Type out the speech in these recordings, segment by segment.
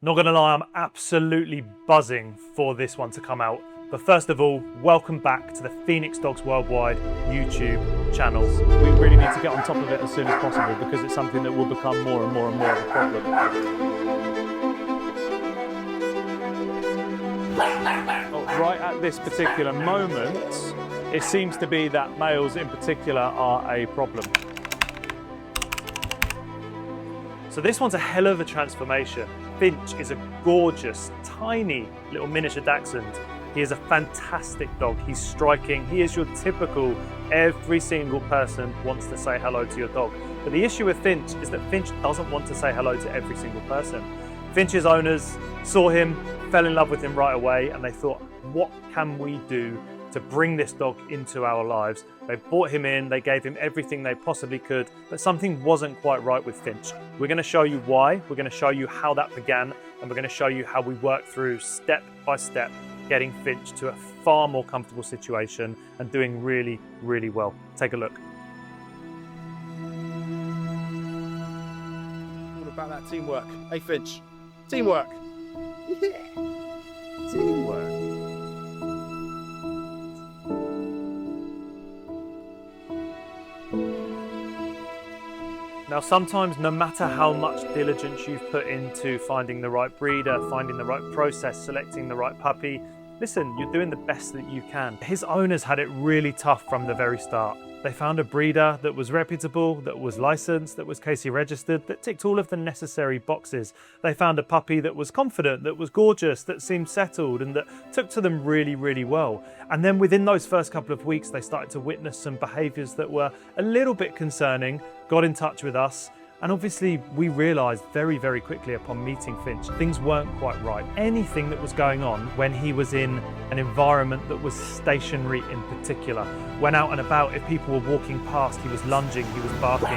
Not gonna lie, I'm absolutely buzzing for this one to come out. But first of all, welcome back to the Phoenix Dogs Worldwide YouTube channel. We really need to get on top of it as soon as possible because it's something that will become more and more and more of a problem. Right at this particular moment, it seems to be that males in particular are a problem. So this one's a hell of a transformation. Finch is a gorgeous, tiny little miniature dachshund. He is a fantastic dog. He's striking. He is your typical, every single person wants to say hello to your dog. But the issue with Finch is that Finch doesn't want to say hello to every single person. Finch's owners saw him, fell in love with him right away, and they thought, what can we do to bring this dog into our lives? They brought him in, they gave him everything they possibly could, but something wasn't quite right with Finch. We're going to show you why, we're going to show you how that began, and we're going to show you how we work through step by step getting Finch to a far more comfortable situation and doing really, really well. Take a look. What about that teamwork? Hey Finch, teamwork. Yeah, teamwork. Now, sometimes no matter how much diligence you've put into finding the right breeder, finding the right process, selecting the right puppy, listen, you're doing the best that you can. His owners had it really tough from the very start. They found a breeder that was reputable, that was licensed, that was KC registered, that ticked all of the necessary boxes. They found a puppy that was confident, that was gorgeous, that seemed settled, and that took to them really, really well. And then within those first couple of weeks, they started to witness some behaviours that were a little bit concerning, got in touch with us, and obviously we realised very, very quickly upon meeting Finch, things weren't quite right. Anything that was going on when he was in an environment that was stationary in particular, when out and about, if people were walking past, he was lunging, he was barking.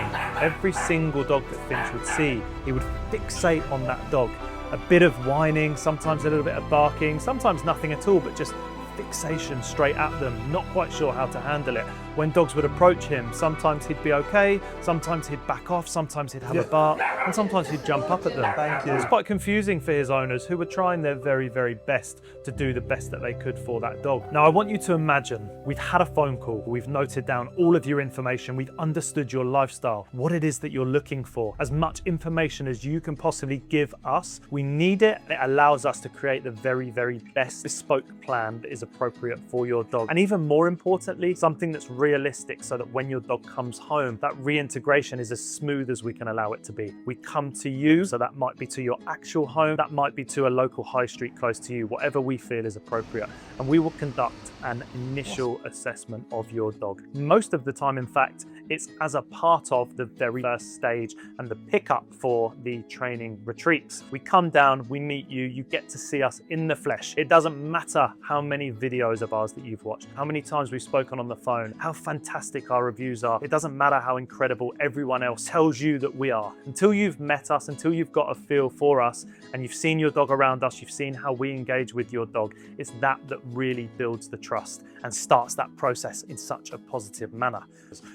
Every single dog that Finch would see, he would fixate on that dog. A bit of whining, sometimes a little bit of barking, sometimes nothing at all, but just fixation straight at them, not quite sure how to handle it. When dogs would approach him, sometimes he'd be okay, sometimes he'd back off, sometimes he'd have a bark, and sometimes he'd jump up at them. Thank you. It was quite confusing for his owners, who were trying their very, very best to do the best that they could for that dog. Now, I want you to imagine we've had a phone call, we've noted down all of your information, we've understood your lifestyle, what it is that you're looking for, as much information as you can possibly give us. We need it, and it allows us to create the very, very best bespoke plan that is appropriate for your dog. And even more importantly, something that's realistic, so that when your dog comes home, that reintegration is as smooth as we can allow it to be. We come to you, so that might be to your actual home, that might be to a local high street close to you, whatever we feel is appropriate. And we will conduct an initial assessment of your dog. Most of the time, in fact, it's as a part of the very first stage and the pickup for the training retreats. We come down, we meet you, you get to see us in the flesh. It doesn't matter how many videos of ours that you've watched, how many times we've spoken on the phone, how fantastic our reviews are. It doesn't matter how incredible everyone else tells you that we are. Until you've met us, until you've got a feel for us, and you've seen your dog around us, you've seen how we engage with your dog, it's that really builds the trust and starts that process in such a positive manner.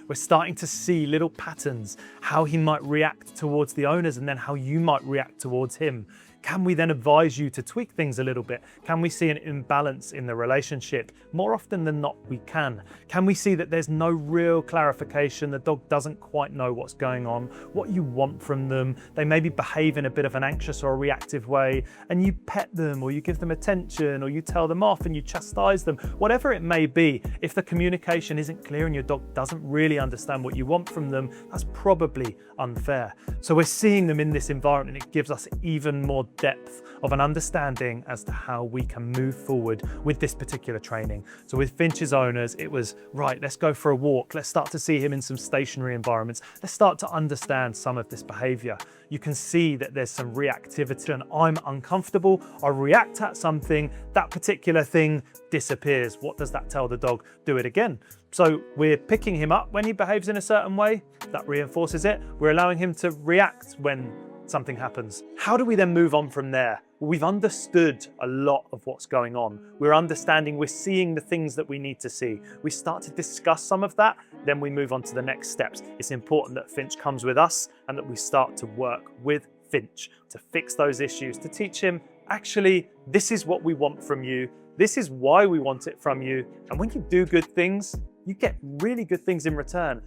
We're starting to see little patterns, how he might react towards the owners and then how you might react towards him. Can we then advise you to tweak things a little bit? Can we see an imbalance in the relationship? More often than not, we can. Can we see that there's no real clarification? The dog doesn't quite know what's going on, what you want from them. They maybe behave in a bit of an anxious or a reactive way, and you pet them or you give them attention or you tell them off and you chastise them. Whatever it may be, if the communication isn't clear and your dog doesn't really understand what you want from them, that's probably unfair. So we're seeing them in this environment, and it gives us even more depth of an understanding as to how we can move forward with this particular training. So with Finch's owners, it was, right, let's go for a walk. Let's start to see him in some stationary environments. Let's start to understand some of this behavior. You can see that there's some reactivity, and I'm uncomfortable. I react at something, that particular thing disappears. What does that tell the dog? Do it again. So we're picking him up when he behaves in a certain way. That reinforces it. We're allowing him to react when something happens. How do we then move on from there? Well, we've understood a lot of what's going on. We're understanding, we're seeing the things that we need to see. We start to discuss some of that, then we move on to the next steps. It's important that Finch comes with us and that we start to work with Finch, to fix those issues, to teach him, actually, this is what we want from you. This is why we want it from you. And when you do good things, you get really good things in return.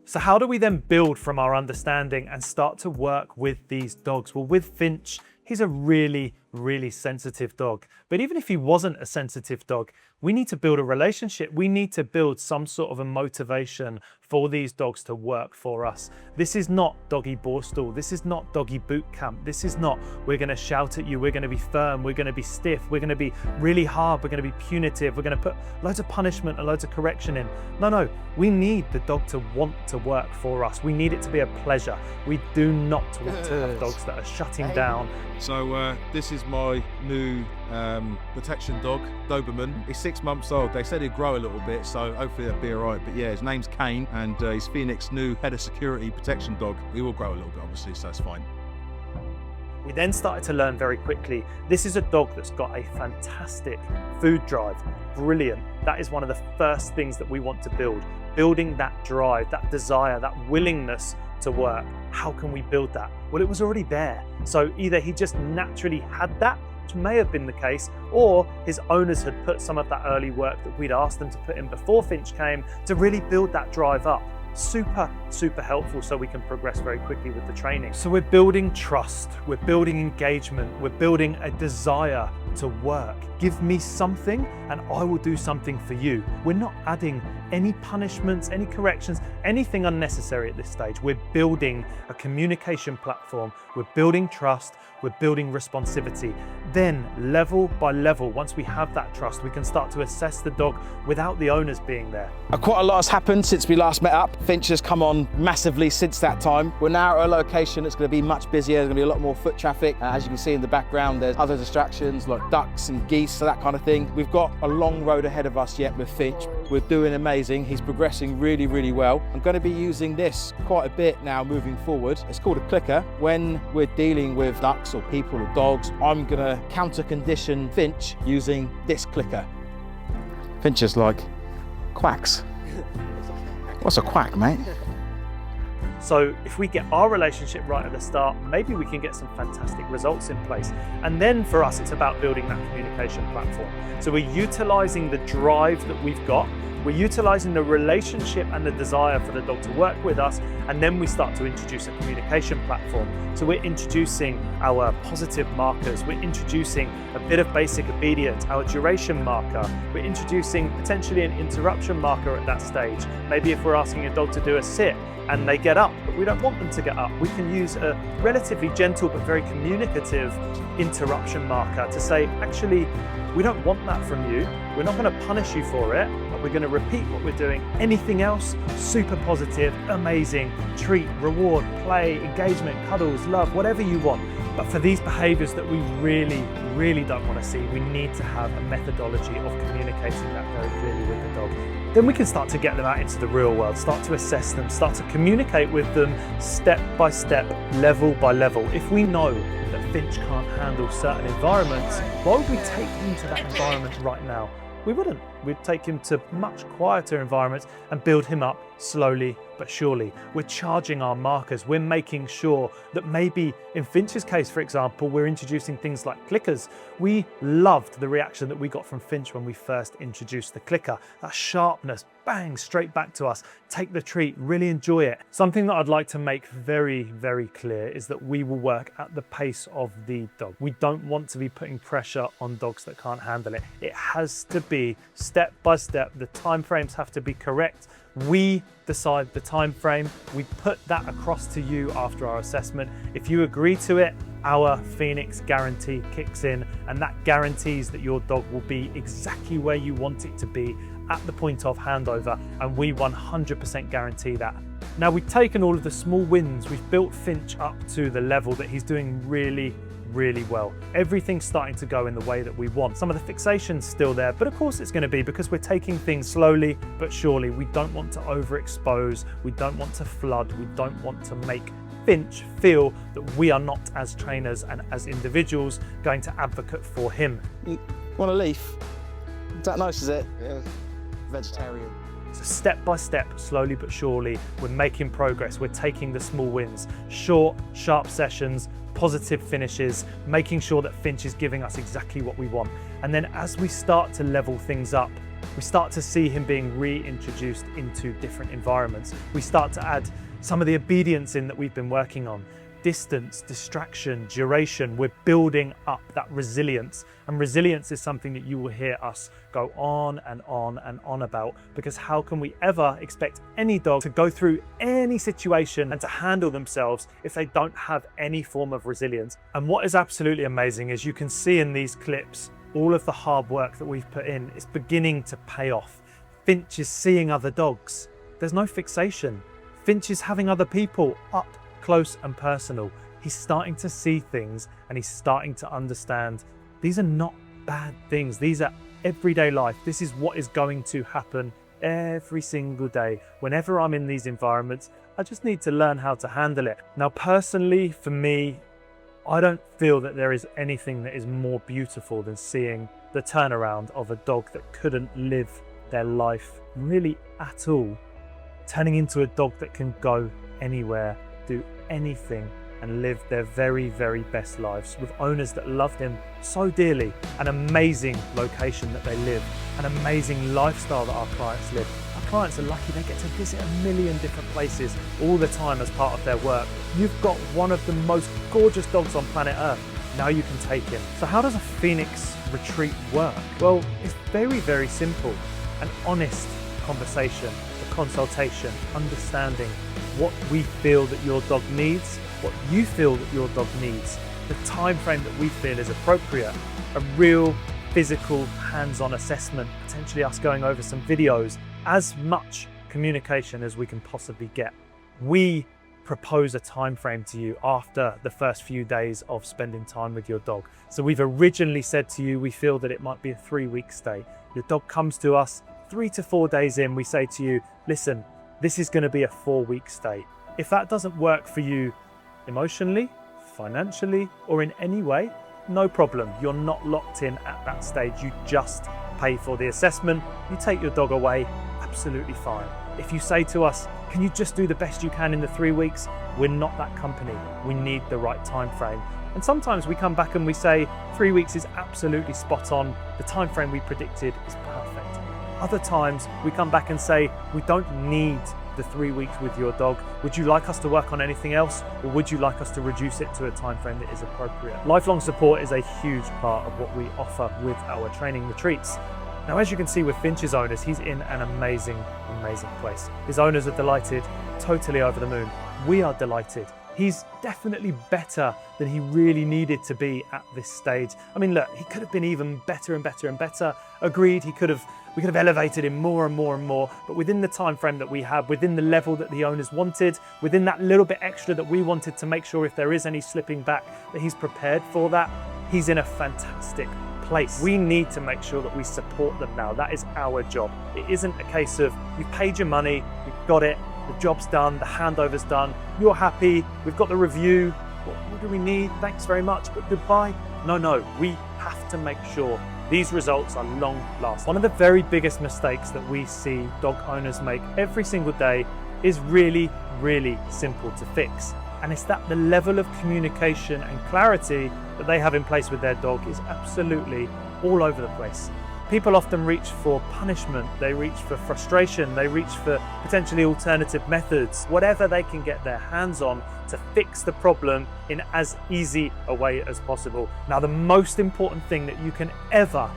So how do we then build from our understanding and start to work with these dogs? Well, with Finch, he's a really sensitive dog. But even if he wasn't a sensitive dog, we need to build a relationship. We need to build some sort of a motivation for these dogs to work for us. This is not doggy Borstal. This is not doggy boot camp. This is not, we're gonna shout at you, we're gonna be firm, we're gonna be stiff, we're gonna be really hard, we're gonna be punitive, we're gonna put loads of punishment and loads of correction in. No, we need the dog to want to work for us. We need it to be a pleasure. We do not want to have dogs that are shutting down. So this is my new protection dog, Doberman. He's 6 months old. They said he'd grow a little bit, so hopefully that'll be all right. But yeah, his name's Kane, and he's Phoenix's new head of security protection dog. He will grow a little bit, obviously, so it's fine. We then started to learn very quickly, this is a dog that's got a fantastic food drive, brilliant. That is one of the first things that we want to build. Building that drive, that desire, that willingness to work. How can we build that? Well, it was already there. So either he just naturally had that, which may have been the case, or his owners had put some of that early work that we'd asked them to put in before Finch came to really build that drive up. Super helpful, so we can progress very quickly with the training. So we're building trust, we're building engagement, we're building a desire to work. Give me something and I will do something for you. We're not adding any punishments, any corrections, anything unnecessary at this stage. We're building a communication platform, we're building trust, we're building responsivity. Then level by level, once we have that trust, we can start to assess the dog without the owners being there. Quite a lot has happened since we last met up. Finch has come on massively since that time. We're now at a location that's going to be much busier. There's going to be a lot more foot traffic. As you can see in the background, there's other distractions like ducks and geese, so that kind of thing. We've got a long road ahead of us yet with Finch. We're doing amazing. He's progressing really well. I'm going to be using this quite a bit now moving forward. It's called a clicker. When we're dealing with ducks or people or dogs, I'm going to counter condition Finch using this clicker. Finch is like quacks. What's a quack, mate? So if we get our relationship right at the start, maybe we can get some fantastic results in place. And then for us, it's about building that communication platform. So we're utilizing the drive that we've got, we're utilizing the relationship and the desire for the dog to work with us, and then we start to introduce a communication platform. So we're introducing our positive markers, we're introducing a bit of basic obedience, our duration marker, we're introducing potentially an interruption marker at that stage. Maybe if we're asking a dog to do a sit, and they get up, but we don't want them to get up, we can use a relatively gentle but very communicative interruption marker to say, actually, we don't want that from you. We're not going to punish you for it, but we're going to repeat what we're doing. Anything else, super positive, amazing, treat, reward, play, engagement, cuddles, love, whatever you want. But for these behaviors that we really don't want to see, we need to have a methodology of communicating that very clearly with the dog. Then we can start to get them out into the real world, start to assess them, start to communicate with them step by step, level by level. If we know that Finch can't handle certain environments, why would we take him to that environment right now? We wouldn't. We'd take him to much quieter environments and build him up slowly but surely. We're charging our markers. We're making sure that maybe in Finch's case, for example, we're introducing things like clickers. We loved the reaction that we got from Finch when we first introduced the clicker. That sharpness, bang, straight back to us. Take the treat, really enjoy it. Something that I'd like to make very clear is that we will work at the pace of the dog. We don't want to be putting pressure on dogs that can't handle it. It has to be step by step. The time frames have to be correct. We decide the time frame. We put that across to you after our assessment. If you agree to it, our Phoenix guarantee kicks in, and that guarantees that your dog will be exactly where you want it to be at the point of handover, and we 100% guarantee that. Now, we've taken all of the small wins, we've built Finch up to the level that he's doing really well. Everything's starting to go in the way that we want. Some of the fixation's still there, but of course it's going to be, because we're taking things slowly but surely. We don't want to overexpose, we don't want to flood, we don't want to make Finch feel that we are not, as trainers and as individuals, going to advocate for him. You want a leaf? Is that nice, is it? Yeah. Vegetarian. So step by step, slowly but surely, we're making progress. We're taking the small wins. Short, sharp sessions, positive finishes, making sure that Finch is giving us exactly what we want. And then as we start to level things up, we start to see him being reintroduced into different environments. We start to add some of the obedience in that we've been working on. Distance, distraction, duration. We're building up that resilience. And resilience is something that you will hear us go on and on and on about, because how can we ever expect any dog to go through any situation and to handle themselves if they don't have any form of resilience? And what is absolutely amazing is you can see in these clips, all of the hard work that we've put in is beginning to pay off. Finch is seeing other dogs. There's no fixation. Finch is having other people up close and personal. He's starting to see things and he's starting to understand these are not bad things. These are everyday life. This is what is going to happen every single day. Whenever I'm in these environments, I just need to learn how to handle it. Now, personally, for me, I don't feel that there is anything that is more beautiful than seeing the turnaround of a dog that couldn't live their life really at all, turning into a dog that can go anywhere, do anything, and live their very, very best lives with owners that love him so dearly, an amazing location that they live, an amazing lifestyle that our clients live. Our clients are lucky they get to visit a million different places all the time as part of their work. You've got one of the most gorgeous dogs on planet Earth. Now you can take him. So how does a Phoenix retreat work? Well, it's very, very simple. An honest conversation, a consultation, understanding what we feel that your dog needs, what you feel that your dog needs, the time frame that we feel is appropriate, a real physical hands-on assessment, potentially us going over some videos, as much communication as we can possibly get. We propose a time frame to you after the first few days of spending time with your dog. So we've originally said to you, we feel that it might be a 3-week stay. Your dog comes to us 3 to 4 days in, we say to you, listen, this is going to be a 4-week stay. If that doesn't work for you emotionally, financially, or in any way, no problem. You're not locked in at that stage. You just pay for the assessment. You take your dog away, absolutely fine. If you say to us, can you just do the best you can in the 3 weeks? We're not that company. We need the right time frame. And sometimes we come back and we say 3 weeks is absolutely spot on. The time frame we predicted is perfect. Other times we come back and say, we don't need the 3 weeks with your dog. Would you like us to work on anything else? Or would you like us to reduce it to a time frame that is appropriate? Lifelong support is a huge part of what we offer with our training retreats. Now, as you can see with Finch's owners, he's in an amazing, amazing place. His owners are delighted, totally over the moon. We are delighted. He's definitely better than he really needed to be at this stage. I mean, look, he could have been even better and better and better. Agreed, we could have elevated him more and more and more, but within the time frame that we have, within the level that the owners wanted, within that little bit extra that we wanted to make sure if there is any slipping back, that he's prepared for that, he's in a fantastic place. We need to make sure that we support them now. That is our job. It isn't a case of you've paid your money, you've got it, the job's done, the handover's done, you're happy, we've got the review, what do we need? Thanks very much, but goodbye. No, we have to make sure these results are long lasting. One of the very biggest mistakes that we see dog owners make every single day is really, really simple to fix. And it's that the level of communication and clarity that they have in place with their dog is absolutely all over the place. People often reach for punishment, they reach for frustration, they reach for potentially alternative methods, whatever they can get their hands on to fix the problem in as easy a way as possible. Now, the most important thing that you can ever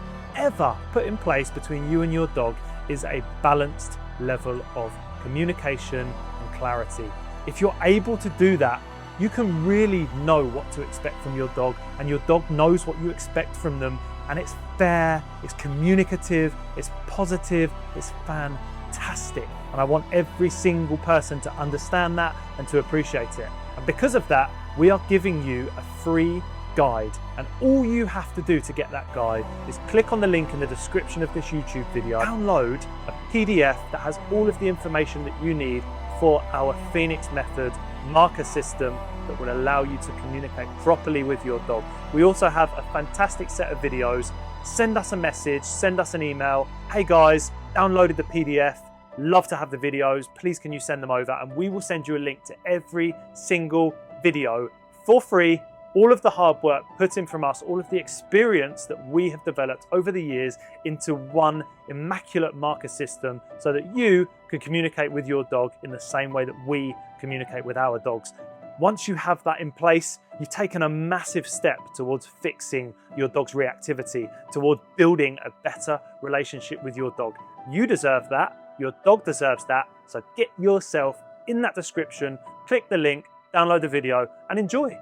put in place between you and your dog is a balanced level of communication and clarity. If you're able to do that, you can really know what to expect from your dog, and your dog knows what you expect from them, and it's fair, it's communicative, it's positive, it's fantastic. And I want every single person to understand that and to appreciate it. And because of that, we are giving you a free guide. And all you have to do to get that guide is click on the link in the description of this YouTube video, download a PDF that has all of the information that you need for our Phoenix Method marker system that will allow you to communicate properly with your dog. We also have a fantastic set of videos. Send us a message, send us an email. Hey guys, downloaded the PDF. Love to have the videos. Please can you send them over, and we will send you a link to every single video for free all of the hard work put in from us, all of the experience that we have developed over the years into one immaculate marker system so that you can communicate with your dog in the same way that we communicate with our dogs. Once you have that in place, you've taken a massive step towards fixing your dog's reactivity, toward building a better relationship with your dog. You deserve that, your dog deserves that, so get yourself in that description, click the link, download the video and enjoy.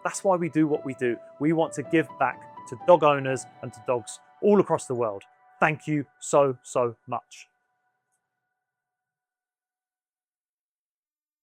That's why we do what we do. We want to give back to dog owners and to dogs all across the world. Thank you so, so much.